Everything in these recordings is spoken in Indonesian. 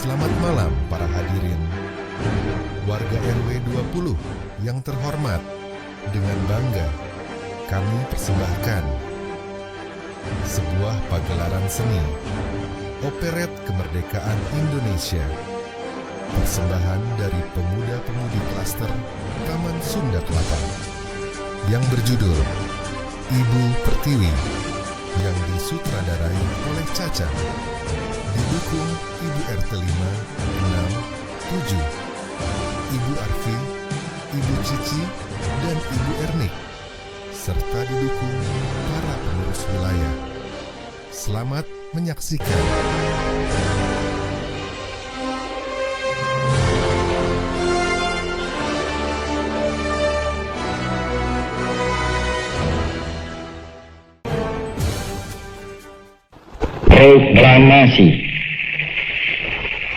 Selamat malam para hadirin. Warga RW 20 yang terhormat, dengan bangga kami persembahkan sebuah pagelaran seni Operet Kemerdekaan Indonesia, persembahan dari pemuda-pemudi klaster Taman Sunda Kelapa yang berjudul Ibu Pertiwi, yang disutradarai oleh Caca, didukung Ibu RT 5, 6, 7, Ibu Arfi, Ibu Cici, dan Ibu Ernik, serta didukung para pengurus wilayah. Selamat menyaksikan. Proklamasi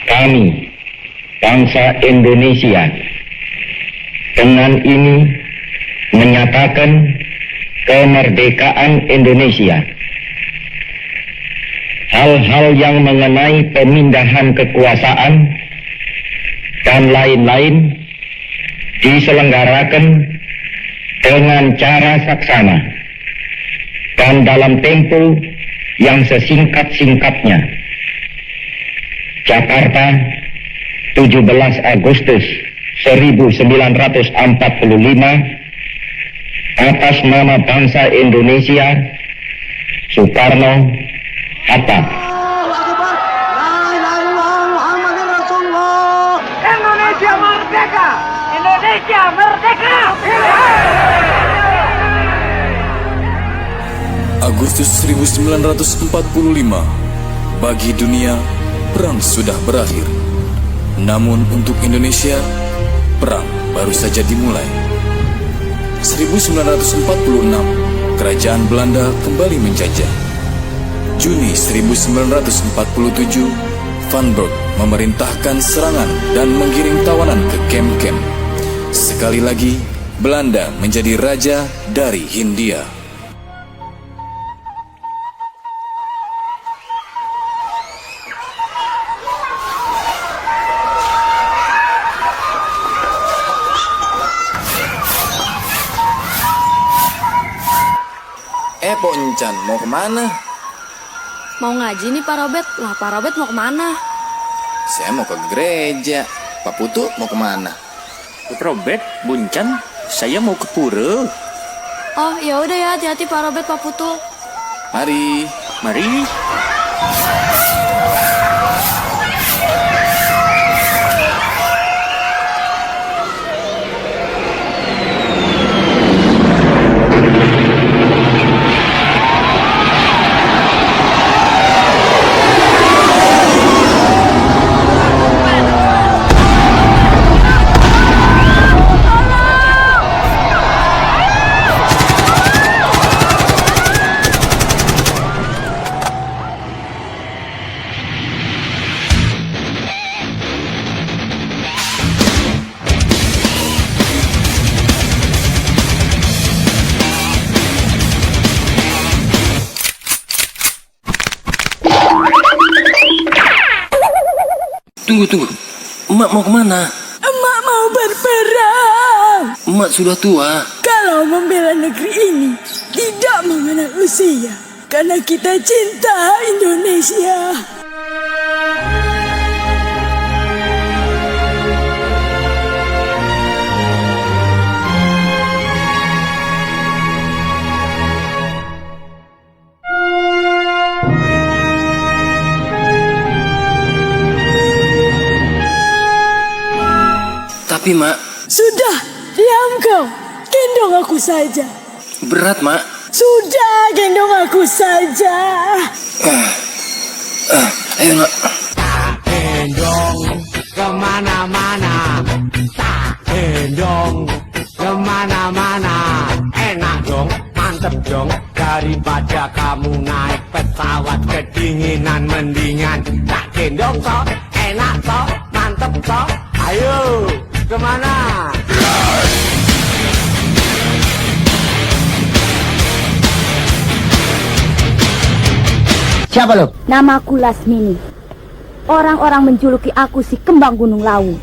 kami, bangsa Indonesia, dengan ini menyatakan kemerdekaan Indonesia. Hal-hal yang mengenai pemindahan kekuasaan dan lain-lain diselenggarakan dengan cara saksama dan dalam tempo yang sesingkat-singkatnya. Jakarta, 17 Agustus 1945, atas nama bangsa Indonesia, Soekarno, Hatta. Indonesia merdeka! Indonesia merdeka! Agustus 1945, bagi dunia, perang sudah berakhir. Namun untuk Indonesia, perang baru saja dimulai. 1946, kerajaan Belanda kembali menjajah. Juni 1947, Van Berg memerintahkan serangan dan menggiring tawanan ke kem-kem. Sekali lagi, Belanda menjadi raja dari Hindia. Pok Encan, mau kemana? Mau ngaji nih Pak Robert. Lah Pak Robert mau kemana? Saya mau ke gereja. Pak Putu mau kemana? Robert, Buncan, saya mau ke pura. Oh ya udah ya, hati-hati Pak Robert, Pak Putu. Mari. Mari. Tunggu. Emak mau kemana? Emak mau berperang. Emak sudah tua. Kalau membela negeri ini tidak mengenal usia, karena kita cinta Indonesia. Tapi Mak, Sudah, diam kau. Gendong aku saja. berat Mak. Sudah, gendong aku saja. Ayo Mak. Gendong kemana-mana, tak gendong kemana-mana. Enak dong, mantep dong. Daripada kamu naik pesawat kedinginan, mendingan tak gendong toh. Enak toh, mantep toh. Ayo, kemana? Siapa lo? Namaku Lasmini. orang-orang menjuluki aku si Kembang Gunung Lawu.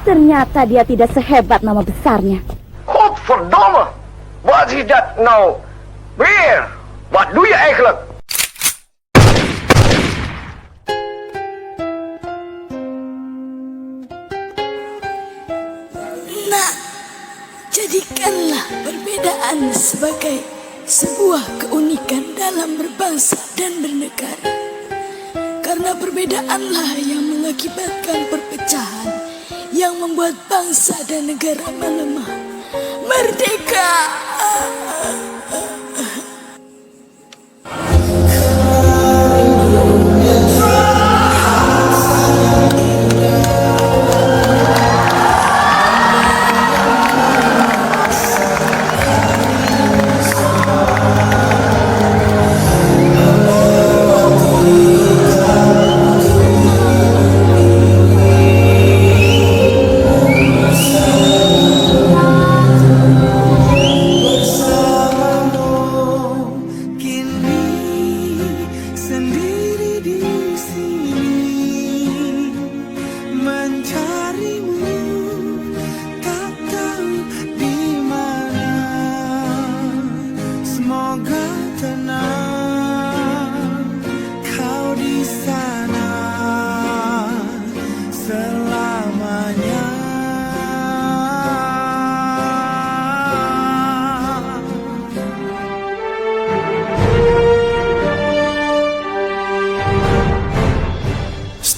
Ternyata dia tidak sehebat nama besarnya. Godverdomme! Wat is dat nou weer? Wat doe je eigenlijk? Nak, jadikanlah perbedaan sebagai sebuah keunikan dalam berbangsa dan bernegara. Karena perbedaanlah yang mengakibatkan perpecahan, yang membuat bangsa dan negara melemah. Merdeka!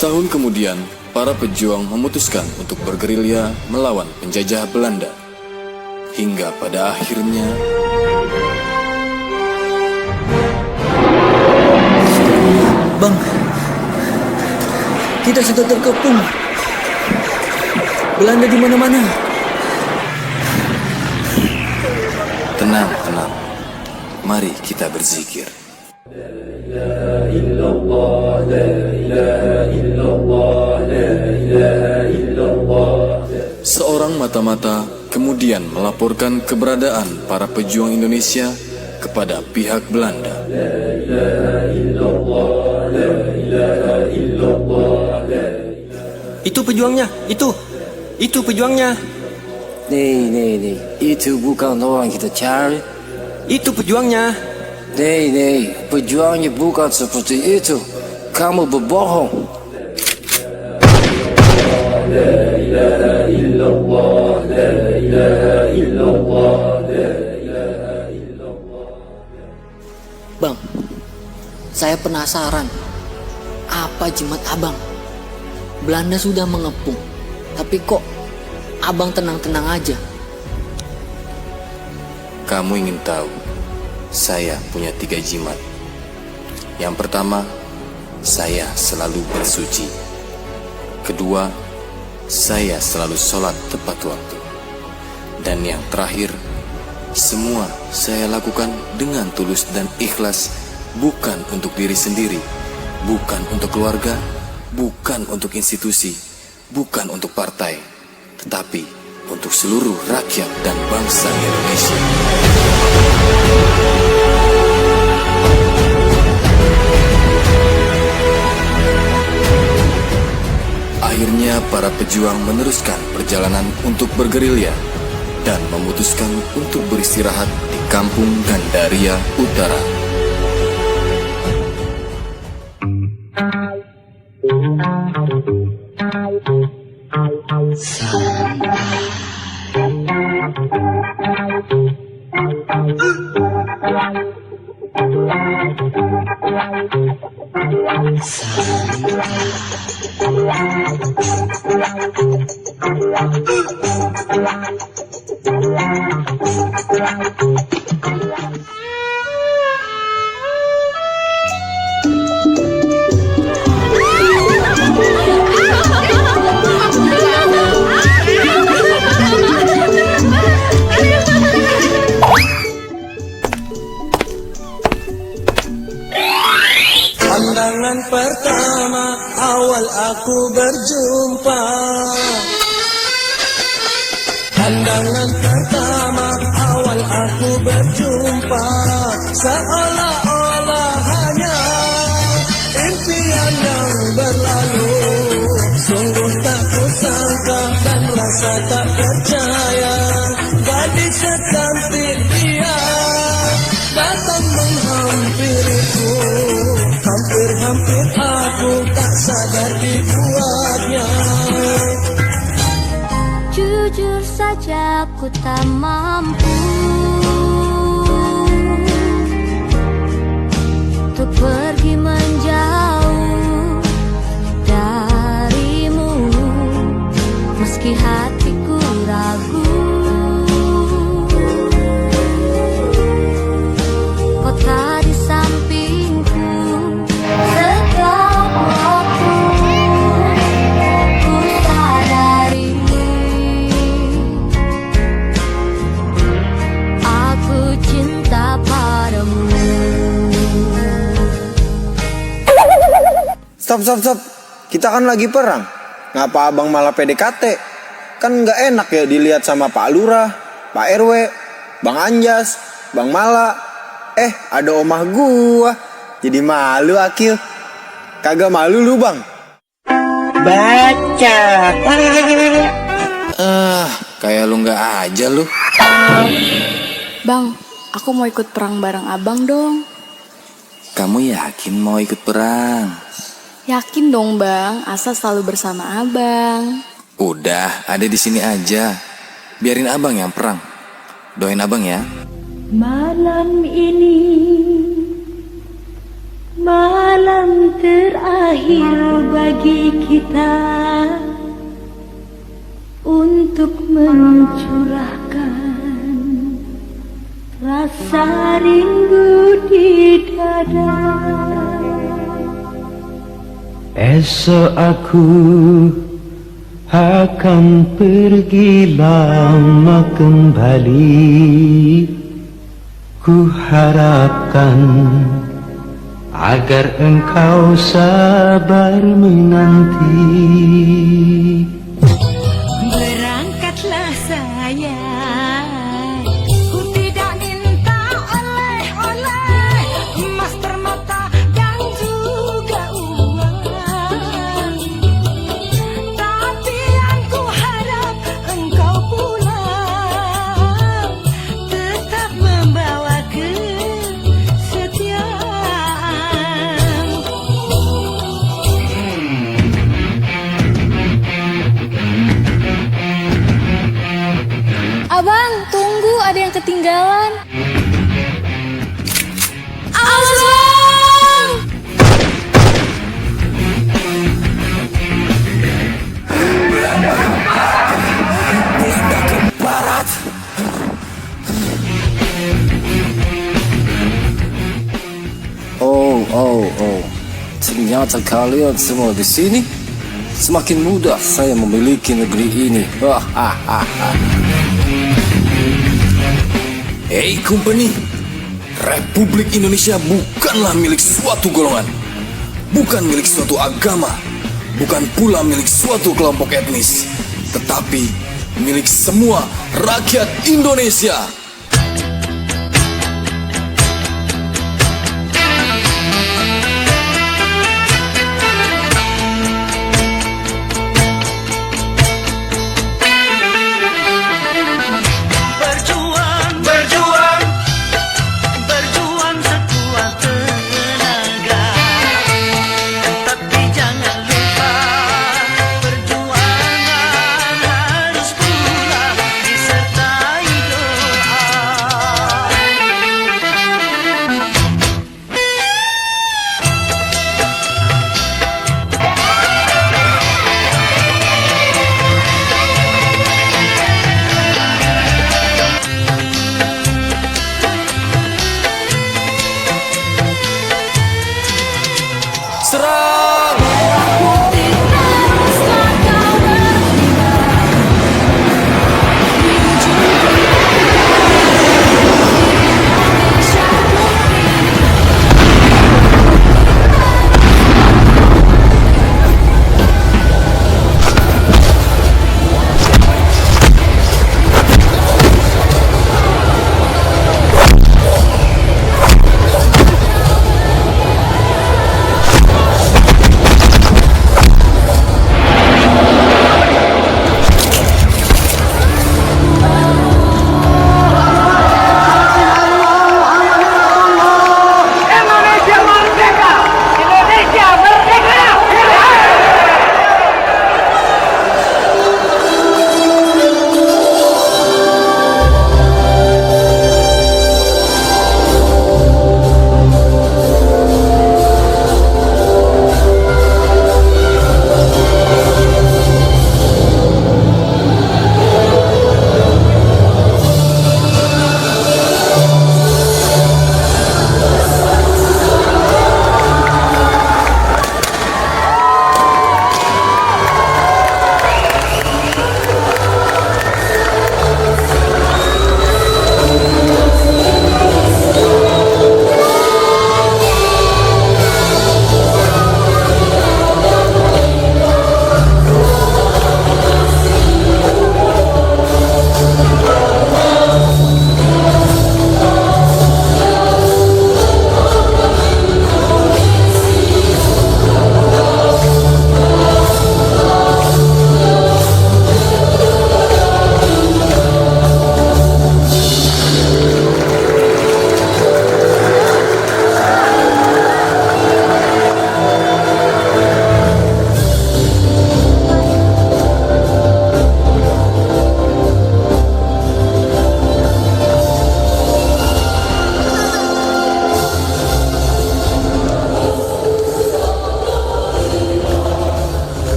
Setahun kemudian, para pejuang memutuskan untuk bergerilya melawan penjajah Belanda. Hingga pada akhirnya Bang, kita sudah terkepung. Belanda di mana-mana. Tenang, tenang. Mari kita berzikir. Seorang mata-mata kemudian melaporkan keberadaan para pejuang Indonesia kepada pihak Belanda. Itu pejuangnya, itu pejuangnya. Nih, itu bukan orang kita cari. Itu pejuangnya. Nih, pejuangnya bukan seperti itu. Kamu berbohong. Bang, saya penasaran. Apa jimat abang? Belanda sudah mengepung, tapi kok abang tenang-tenang aja? Kamu ingin tahu? Saya punya 3 jimat. Yang pertama, saya selalu bersuci. Kedua, saya selalu sholat tepat waktu. Dan yang terakhir, semua saya lakukan dengan tulus dan ikhlas, bukan untuk diri sendiri, bukan untuk keluarga, bukan untuk institusi, bukan untuk partai, tetapi untuk seluruh rakyat dan bangsa Indonesia. Akhirnya para pejuang meneruskan perjalanan untuk bergerilya dan memutuskan untuk beristirahat di Kampung Gandaria Utara. Pandangan pertama awal aku berjumpa. Pandangan pertama awal aku berjumpa, seolah-olah hanya impian yang berlalu. Sungguh tak kusangka dan rasa tak percaya, gadis secantik dia datang menghampiriku. Hampir-hampir aku tak sadar dibuatnya. Jujur saja aku tak mampu untuk pergi menjauh darimu, meski hatiku ragu. Kau tak di sampingku setiap waktu, ku sadari aku cinta padamu. Stop. Kita kan lagi perang. Ngapa abang malah PDKT? Kan nggak enak ya dilihat sama Pak Lurah, Pak RW, Bang Anjas, Bang Mala. Ada omah gua. Jadi malu Akil. Kagak malu lu bang? Baca. Kayak lu nggak aja lu. Bang, aku mau ikut perang bareng abang dong. Kamu yakin mau ikut perang? Yakin dong bang, asal selalu bersama abang. Udah, ada di sini aja. Biarin abang yang perang. Doain abang ya. Malam ini malam terakhir bagi kita untuk mencurahkan rasa rindu di dada. Esok aku akan pergi lama kembali. Ku harapkan agar engkau sabar menanti. Berangkatlah sayang, ku tidak minta oleh-oleh, emas permata dan juga uang. Tapi yang ku harap engkau pulang, tetap membawa kesetiaan. Abang, tunggu, ada yang ketinggalan. Awas bang! Barat. Oh. Ternyata kalian semua di sini. Semakin mudah saya memiliki negeri ini. Hey company, Republik Indonesia bukanlah milik suatu golongan, bukan milik suatu agama, bukan pula milik suatu kelompok etnis, tetapi milik semua rakyat Indonesia.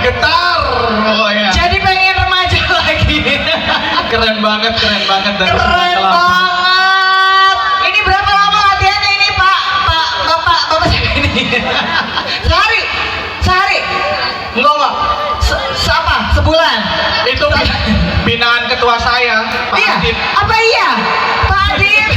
getar pokoknya. Jadi pengen remaja lagi. Keren banget Keren banget. Ini berapa lama latihannya ini Pak Bapak siapa ini? Sehari? Enggak. Sebulan? Itu binaan ketua saya, Pak Iya. Adib. Apa iya? Pak Adib.